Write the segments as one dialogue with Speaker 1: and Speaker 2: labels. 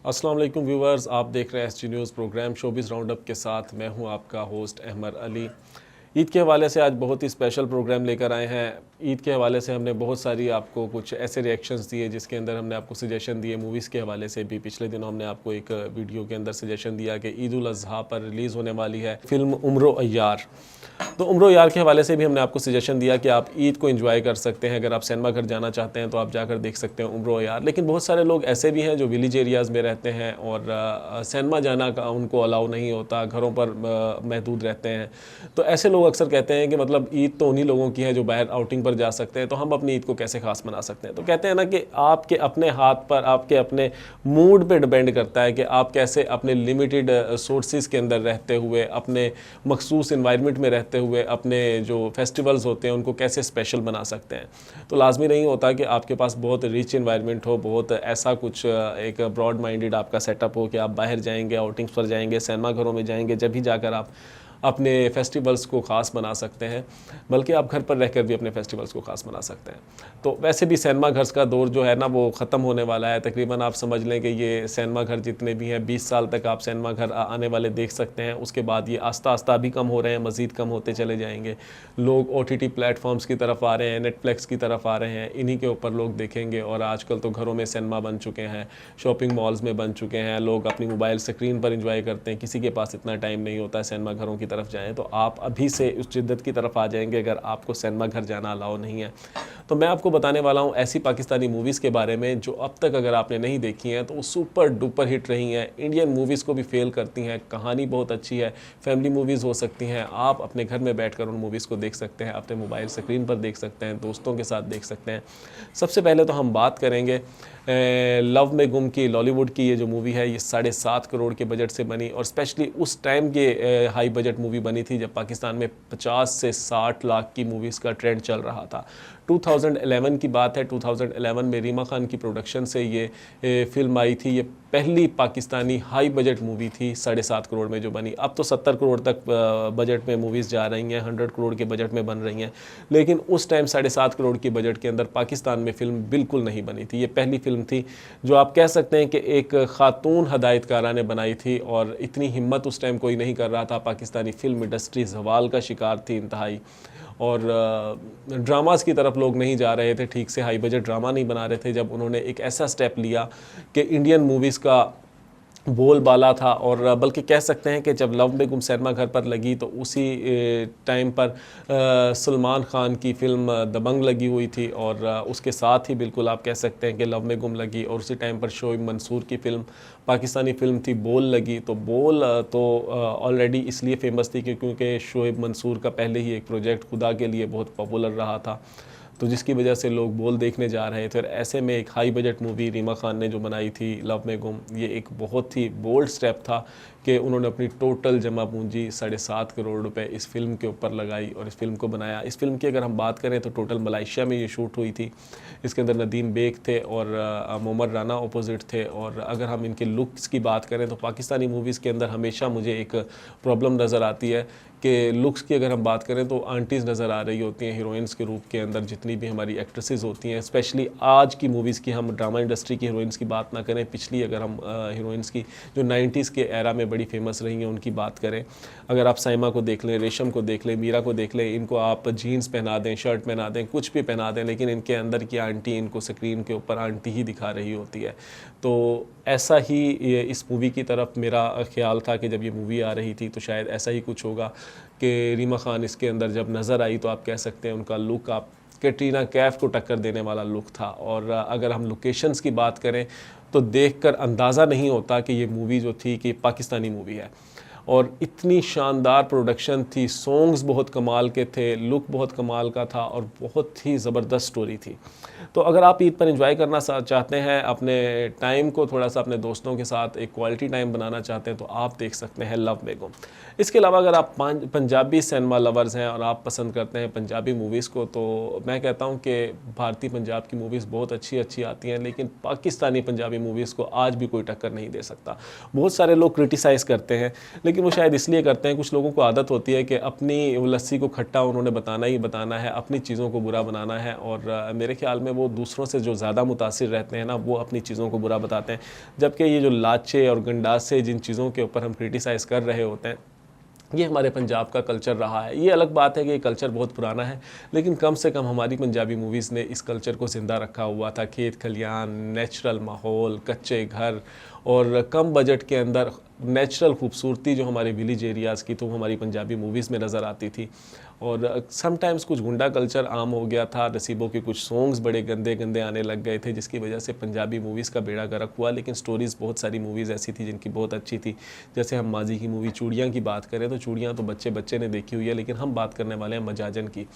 Speaker 1: अस्सलाम वालेकुम व्यूवर्स, आप देख रहे हैं SG news program showbiz roundup के साथ मैं हूं आपका होस्ट अहमद अली। ईद के हवाले से आज बहुत ही स्पेशल प्रोग्राम लेकर आए हैं। ईद के हवाले से हमने बहुत सारी आपको कुछ ऐसे रिएक्शंस दिए जिसके अंदर हमने आपको सजेशन दिए। मूवीज़ के हवाले से भी पिछले दिनों हमने आपको एक वीडियो के अंदर सजेशन दिया कि ईद उल अज़हा पर रिलीज़ होने वाली है फ़िल्म उम्र अय्यार। तो उम्र यार के हवाले से भी हमने आपको सजेशन दिया कि आप ईद को एंजॉय कर सकते हैं। अगर आप सिनेमा घर जाना चाहते हैं तो आप जाकर देख सकते हैं उम्र यार। लेकिन बहुत सारे लोग ऐसे भी हैं जो विलेज एरियाज़ में रहते हैं और सिनेमा जाना का उनको अलाउ नहीं होता, घरों पर महदूद रहते हैं। तो ऐसे लोग अक्सर कहते हैं कि मतलब ईद तो उन्हीं लोगों की है जो बाहर आउटिंग पर जा सकते हैं, तो हम अपनी ईद को कैसे खास मना सकते हैं। तो कहते हैं ना कि आपके अपने हाथ पर, आपके अपने मूड पर डिपेंड करता है कि आप कैसे अपने लिमिटेड सोर्सेज के अंदर रहते हुए, अपने मखसूस इन्वायरमेंट में रहते हुए अपने जो फेस्टिवल्स होते हैं उनको कैसे स्पेशल बना सकते हैं। तो लाजमी नहीं होता कि आपके पास बहुत रिच इन्वायरमेंट हो, बहुत ऐसा कुछ एक ब्रॉड माइंडेड आपका सेटअप हो कि आप बाहर जाएंगे, आउटिंग्स पर जाएंगे, सिनेमा घरों में जाएंगे, जब भी जाकर आप अपने फेस्टिवल्स को ख़ास बना सकते हैं, बल्कि आप घर पर रहकर भी अपने फेस्टिवल्स को ख़ास बना सकते हैं। तो वैसे भी सिनेमा घर का दौर जो है ना वो ख़त्म होने वाला है। तकरीबन आप समझ लें कि ये सिनेमा घर जितने भी हैं 20 साल तक आप सिनेमा घर आने वाले देख सकते हैं। उसके बाद ये आस्ता आस्ता अभी कम हो रहे हैं, मज़ीद कम होते चले जाएंगे। लोग OTT प्लेटफॉर्म्स की तरफ आ रहे हैं, नेटफ्लिक्स की तरफ आ रहे हैं, इन्हीं के ऊपर लोग देखेंगे। और आजकल तो घरों में सिनेमा बन चुके हैं, शॉपिंग मॉल्स में बन चुके हैं, लोग अपनी मोबाइल स्क्रीन पर इंजॉय करते हैं। किसी के पास इतना टाइम नहीं होता है सिनेमा घरों की तरफ जाएँ, तो आप अभी से उस जिद्दत की तरफ आ जाएंगे अगर आपको सिनेमा घर जाना अलाउ नहीं है। तो मैं आपको बताने वाला हूँ ऐसी पाकिस्तानी मूवीज़ के बारे में जो अब तक अगर आपने नहीं देखी हैं तो वो सुपर डुपर हिट रही हैं, इंडियन मूवीज़ को भी फेल करती हैं। कहानी बहुत अच्छी है, फैमिली मूवीज़ हो सकती हैं, आप अपने घर में बैठकर उन मूवीज़ को देख सकते हैं, अपने मोबाइल स्क्रीन पर देख सकते हैं, दोस्तों के साथ देख सकते हैं। सबसे पहले तो हम बात करेंगे लव में गुम की। लॉलीवुड की ये जो मूवी है ये 7.5 करोड़ के बजट से बनी और स्पेशली उस टाइम के हाई बजट मूवी बनी थी जब पाकिस्तान में 50 से 60 लाख की मूवीज़ का ट्रेंड चल रहा था। 2011 की बात है। 2011 में रीमा खान की प्रोडक्शन से ये फिल्म आई थी। ये पहली पाकिस्तानी हाई बजट मूवी थी 7.5 करोड़ में जो बनी। अब तो 70 करोड़ तक बजट में मूवीज़ जा रही हैं, 100 करोड़ के बजट में बन रही हैं, लेकिन उस टाइम 7.5 करोड़ की बजट के अंदर पाकिस्तान में फ़िल्म बिल्कुल नहीं बनी थी। ये पहली फ़िल्म थी जो आप कह सकते हैं कि एक ख़ातून हदायतकारा ने बनाई थी और इतनी हिम्मत उस टाइम कोई नहीं कर रहा था। पाकिस्तानी फ़िल्म इंडस्ट्री ज़वाल का शिकार थी इंतहाई, और ड्रामास की तरफ लोग नहीं जा रहे थे, ठीक से हाई बजट ड्रामा नहीं बना रहे थे। जब उन्होंने एक ऐसा स्टेप लिया कि इंडियन मूवीज़ का बोलबाला था, और बल्कि कह सकते हैं कि जब लव में गुम सिनेमा घर पर लगी तो उसी टाइम पर सलमान खान की फ़िल्म दबंग लगी हुई थी, और उसके साथ ही बिल्कुल आप कह सकते हैं कि लव में गुम लगी, और उसी टाइम पर शोएब मंसूर की फ़िल्म, पाकिस्तानी फ़िल्म थी बोल लगी। तो बोल तो ऑलरेडी इसलिए फेमस थी क्योंकि शोएब मंसूर का पहले ही एक प्रोजेक्ट खुदा के लिए बहुत पॉपुलर रहा था, तो जिसकी वजह से लोग बोल देखने जा रहे थे। और ऐसे में एक high budget movie Reema Khan ने जो बनाई थी लव में गुम, ये एक बहुत ही बोल्ड स्टेप था कि उन्होंने अपनी टोटल जमा पूंजी 7.5 करोड़ रुपए इस फिल्म के ऊपर लगाई और इस फिल्म को बनाया। इस फिल्म की अगर हम बात करें तो टोटल मलाइशिया में ये शूट हुई थी। इसके अंदर नदीम बेग थे और मोमर राना अपोजिट थे। और अगर हम इनके लुक्स की बात करें तो पाकिस्तानी मूवीज़ के अंदर हमेशा मुझे एक प्रॉब्लम नज़र आती है कि लुक्स की अगर हम बात करें तो आंटीज़ नज़र आ रही होती हैं हीरोइंस के रूप के अंदर। जितनी भी हमारी एक्ट्रेसेस होती हैं, स्पेशली आज की मूवीज़ की, हम ड्रामा इंडस्ट्री की हीरोइंस की बात ना करें, पिछली अगर हम हीरोइंस की जो 90s के एरा में बड़ी फेमस रही हैं उनकी बात करें, अगर आप साइमा को देख लें, रेशम को देख लें, मीरा को देख लें, इनको आप जीन्स पहना दें, शर्ट पहना दें, कुछ भी पहना दें, लेकिन इनके अंदर की आंटी इनको स्क्रीन के ऊपर आंटी ही दिखा रही होती है। तो ऐसा ही ये इस मूवी की तरफ मेरा ख्याल था कि जब ये मूवी आ रही थी तो शायद ऐसा ही कुछ होगा कि रीमा खान इसके अंदर जब नज़र आई तो आप कह सकते हैं उनका लुक आप कैटरीना कैफ को टक्कर देने वाला लुक था। और अगर हम लोकेशंस की बात करें तो देखकर अंदाज़ा नहीं होता कि ये मूवी जो थी कि पाकिस्तानी मूवी है। और इतनी शानदार प्रोडक्शन थी, सॉन्ग्स बहुत कमाल के थे, लुक बहुत कमाल का था और बहुत ही ज़बरदस्त स्टोरी थी। तो अगर आप ईद पर एंजॉय करना चाहते हैं, अपने टाइम को थोड़ा सा अपने दोस्तों के साथ एक क्वालिटी टाइम बनाना चाहते हैं, तो आप देख सकते हैं लव में गुम। इसके अलावा अगर आप पंजाबी सिनेमा लवर्स हैं और आप पसंद करते हैं पंजाबी मूवीज़ को, तो मैं कहता हूं कि भारतीय पंजाब की मूवीज़ बहुत अच्छी अच्छी आती हैं, लेकिन पाकिस्तानी पंजाबी मूवीज़ को आज भी कोई टक्कर नहीं दे सकता। बहुत सारे लोग क्रिटिसाइज़ करते हैं, लेकिन लेकिन वो शायद इसलिए करते हैं, कुछ लोगों को आदत होती है कि अपनी वो लस्सी को खट्टा उन्होंने बताना ही बताना है, अपनी चीज़ों को बुरा बनाना है, और मेरे ख्याल में वो दूसरों से जो ज़्यादा मुतासिर रहते हैं ना, वो अपनी चीज़ों को बुरा बताते हैं। जबकि ये जो लाचे और गंडासे जिन चीज़ों के ऊपर हम क्रिटिसाइज़ कर रहे होते हैं, ये हमारे पंजाब का कल्चर रहा है। ये अलग बात है कि ये कल्चर बहुत पुराना है, लेकिन कम से कम हमारी पंजाबी मूवीज़ ने इस कल्चर को ज़िंदा रखा हुआ था। खेत खलियान, नेचुरल माहौल, कच्चे घर और कम बजट के अंदर नेचुरल खूबसूरती जो हमारे विलेज एरियाज़ की, तो हमारी पंजाबी मूवीज़ में नज़र आती थी। और समटाइम्स कुछ गुंडा कल्चर आम हो गया था, नसीबों के कुछ सॉन्ग्स बड़े गंदे गंदे आने लग गए थे, जिसकी वजह से पंजाबी मूवीज़ का बेड़ा गर्क हुआ। लेकिन स्टोरीज़ बहुत सारी मूवीज़ ऐसी थी जिनकी बहुत अच्छी थी। जैसे हम माजी की मूवी चूड़ियाँ की बात करें तो चूड़ियाँ तो बच्चे बच्चे ने देखी हुई है, लेकिन हम बात करने वाले हैं मजाजन की।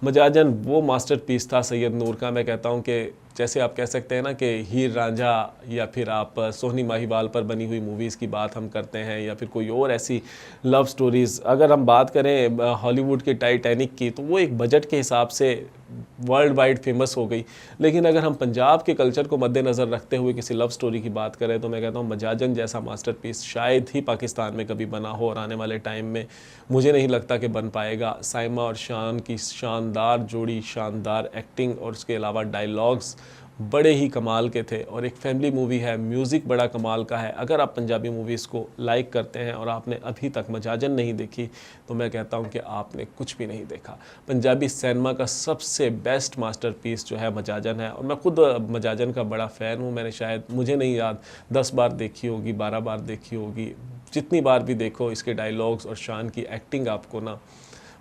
Speaker 1: मजाजन वो मास्टरपीस था सैयद नूर का। मैं कहता हूँ कि जैसे आप कह सकते हैं ना कि हीर रांझा या फिर आप सोहनी माहीवाल पर बनी हुई मूवीज़ की बात हम करते हैं, या फिर कोई और ऐसी लव स्टोरीज़, अगर हम बात करें हॉलीवुड के टाइटैनिक की, तो वो एक बजट के हिसाब से वर्ल्ड वाइड फेमस हो गई। लेकिन अगर हम पंजाब के कल्चर को मद्देनज़र रखते हुए किसी लव स्टोरी की बात करें, तो मैं कहता हूँ मजाजन जैसा मास्टरपीस शायद ही पाकिस्तान में कभी बना हो, और आने वाले टाइम में मुझे नहीं लगता कि बन पाएगा। साइमा और शान की शानदार जोड़ी, शानदार एक्टिंग और उसके अलावा डायलॉग्स बड़े ही कमाल के थे, और एक फैमिली मूवी है, म्यूज़िक बड़ा कमाल का है। अगर आप पंजाबी मूवीज़ को लाइक करते हैं और आपने अभी तक मजाजन नहीं देखी, तो मैं कहता हूं कि आपने कुछ भी नहीं देखा। पंजाबी सिनेमा का सबसे बेस्ट मास्टरपीस जो है मजाजन है, और मैं खुद मजाजन का बड़ा फ़ैन हूं। मैंने शायद, मुझे नहीं याद, 10 बार देखी होगी, 12 बार देखी होगी। जितनी बार भी देखो, इसके डायलॉग्स और शान की एक्टिंग आपको ना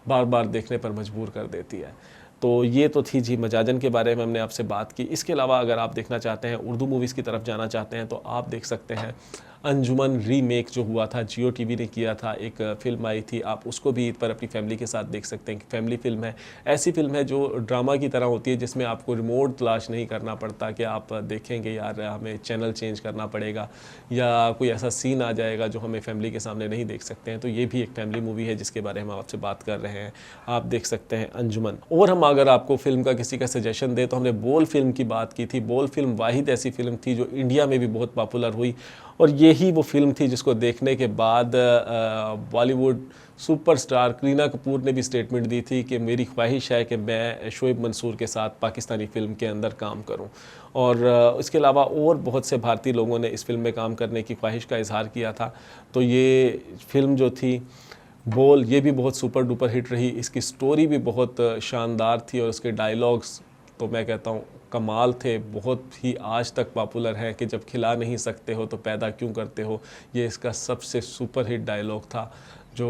Speaker 1: बार बार देखने पर मजबूर कर देती है। तो ये तो थी जी मजाजन के बारे में हमने आपसे बात की। इसके अलावा अगर आप देखना चाहते हैं, उर्दू मूवीज़ की तरफ जाना चाहते हैं, तो आप देख सकते हैं अंजुमन रीमेक जो हुआ था, जियो टीवी ने किया था, एक फ़िल्म आई थी। आप उसको भी ईद पर अपनी फैमिली के साथ देख सकते हैं कि फैमिली फ़िल्म है, ऐसी फ़िल्म है जो ड्रामा की तरह होती है, जिसमें आपको रिमोट तलाश नहीं करना पड़ता कि आप देखेंगे यार हमें चैनल चेंज करना पड़ेगा, या कोई ऐसा सीन आ जाएगा जो हमें फैमिली के सामने नहीं देख सकते हैं। तो ये भी एक फैमिली मूवी है जिसके बारे में हम आपसे बात कर रहे हैं। आप देख सकते हैं अंजुमन। और हम अगर आपको फ़िल्म का किसी का सजेशन दें, तो हमने बोल फ़िल्म की बात की थी। बोल फ़िल्म वाहिद ऐसी फ़िल्म थी जो इंडिया में भी बहुत पॉपुलर हुई, और यही वो फ़िल्म थी जिसको देखने के बाद बॉलीवुड सुपरस्टार करीना कपूर ने भी स्टेटमेंट दी थी कि मेरी ख्वाहिश है कि मैं शोएब मंसूर के साथ पाकिस्तानी फ़िल्म के अंदर काम करूं। और इसके अलावा और बहुत से भारतीय लोगों ने इस फिल्म में काम करने की ख्वाहिश का इजहार किया था। तो ये फ़िल्म जो थी बोल, ये भी बहुत सुपर डुपर हिट रही। इसकी स्टोरी भी बहुत शानदार थी, और इसके डायलॉग्स तो मैं कहता हूँ कमाल थे, बहुत ही आज तक पॉपुलर हैं कि जब खिला नहीं सकते हो तो पैदा क्यों करते हो। ये इसका सबसे सुपर हिट डायलॉग था, जो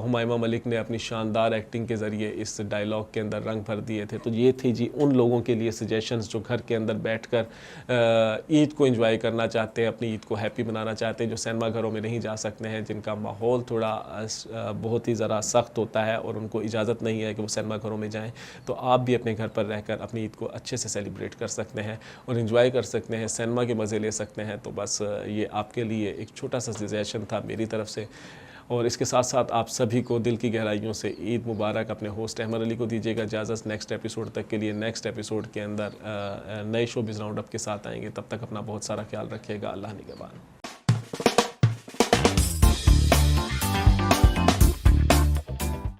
Speaker 1: हुमायूं मलिक ने अपनी शानदार एक्टिंग के ज़रिए इस डायलॉग के अंदर रंग भर दिए थे। तो ये थी जी उन लोगों के लिए सजेशंस जो घर के अंदर बैठकर ईद को एंजॉय करना चाहते हैं, अपनी ईद को हैप्पी बनाना चाहते हैं, जो सिनेमा घरों में नहीं जा सकते हैं, जिनका माहौल थोड़ा बहुत ही ज़रा सख्त होता है और उनको इजाज़त नहीं है कि वो सिनेमा घरों में जाएँ। तो आप भी अपने घर पर रहकर अपनी ईद को अच्छे से सेलिब्रेट कर सकते हैं और इन्जॉय कर सकते हैं, सिनेमा के मज़े ले सकते हैं। तो बस ये आपके लिए एक छोटा सा सजेशन था मेरी तरफ से। और इसके साथ साथ आप सभी को दिल की गहराइयों से ईद मुबारक। अपने होस्ट अहमद अली को दीजिएगा इजाज़त। नेक्स्ट एपिसोड तक के लिए, नेक्स्ट एपिसोड के अंदर नए शोबिज़ राउंड अप के साथ आएंगे। तब तक अपना बहुत सारा ख्याल रखिएगा। अल्लाह निगहबान।